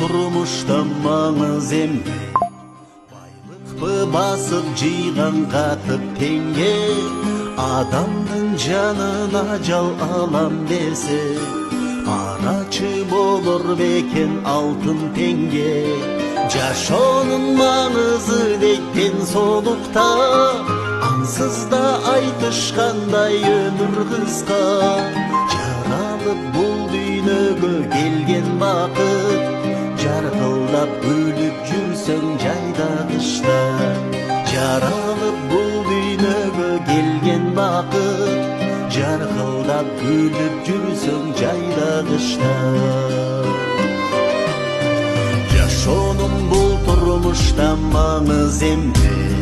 турмушта маңыз эмне? Байлыкпы басып жыйган катып теңге, адамдын жанын ажал алам десе, арачы болор бекен алтын теңге. Жашоонун маңызы дейт ден-соолукта, ансыз да айтышкандай өмүр кыска. Жаралып бул дүйнөгө келген бакыт, жаркылдап өлүп жүрсөң жайда кышта. Жаралып бул дүйнөгө келген бакыт, жаркылдап өлүп жүрсөң жайда кышта. Жашоонун бул турмушта маңыз эмне?